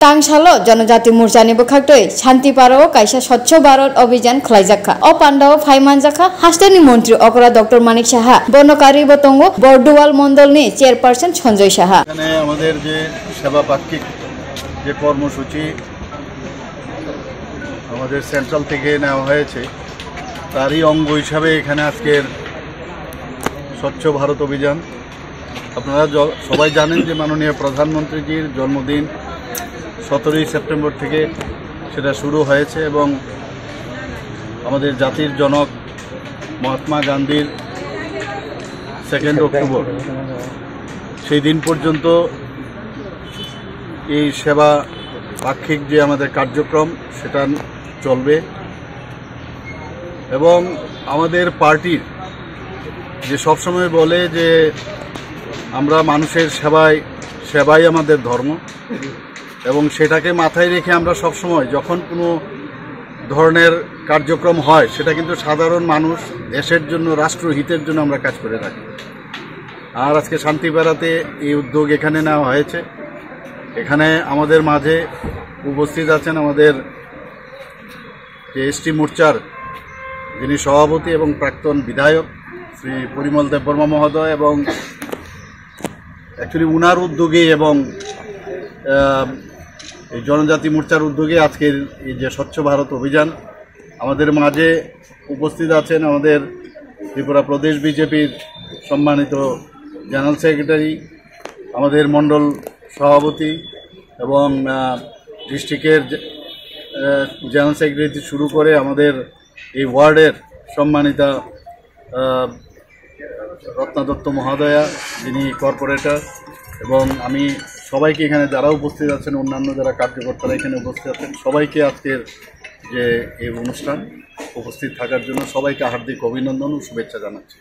तांगसालो जनजाति मोर्चानि बखागतै शान्तिपाराव कायसा स्वच्छ भारत अभियान खलायजाखा अ पान्डाव फाइमानजाखा हास्टेनि मन्त्री अकरा डॉक्टर मानिक साहा बर्णकारी बतंगो बर्दुवाल मंडलनि चेयरपारसन सञ्जय साहा এখানে আমাদের যে সেবা পাক্ষিক যে কর্মসূচি আমাদের সেন্ট্রাল থেকে নেওয়া হয়েছে তারই অঙ্গ হিসাবে এখানে আজকের স্বচ্ছ ভারত অভিযান। আপনারা সবাই জানেন যে মাননীয় প্রধানমন্ত্রীজির জন্মদিন 17 সেপ্টেম্বর থেকে সেটা শুরু হয়েছে এবং আমাদের জাতির জনক মহাত্মা গান্ধীর 2 অক্টোবর সেই দিন পর্যন্ত এই সেবা পাক্ষিক যে আমাদের কার্যক্রম সেটা চলবে এবং আমাদের পার্টির যে সবসময় বলে যে আমরা মানুষের সেবাই আমাদের ধর্ম এবং সেটাকে মাথায় রেখে আমরা সবসময় যখন কোনো ধরনের কার্যক্রম হয় সেটা কিন্তু সাধারণ মানুষ দেশের জন্য রাষ্ট্রহিতের জন্য আমরা কাজ করে থাকি। আর আজকে শান্তিপাড়াতে এই উদ্যোগ এখানে নেওয়া হয়েছে। এখানে আমাদের মাঝে উপস্থিত আছেন আমাদের যে এসটি মোর্চার যিনি সভাপতি এবং প্রাক্তন বিধায়ক শ্রী পরিমল দেববর্মা মহোদয় এবং অ্যাকচুয়ালি উনার উদ্যোগে এবং এই জনজাতি মোর্চার উদ্যোগে আজকের এই যে স্বচ্ছ ভারত অভিযান আমাদের মাঝে উপস্থিত আছেন আমাদের ত্রিপুরা প্রদেশ বিজেপির সম্মানিত জেনারেল সেক্রেটারি, আমাদের মণ্ডল সভাপতি এবং ডিস্ট্রিক্টের জেনারেল সেক্রেটারি শুরু করে আমাদের এই ওয়ার্ডের সম্মানিতা রত্না দত্ত মহোদয়া যিনি কর্পোরেটর এবং আমি সবাইকে এখানে যারা উপস্থিত আছেন অন্যান্য যারা কার্যকর্তারা এখানে উপস্থিত আছেন সবাইকে আজকের যে এই অনুষ্ঠান উপস্থিত থাকার জন্য সবাইকে হার্দিক অভিনন্দন ও শুভেচ্ছা জানাচ্ছি।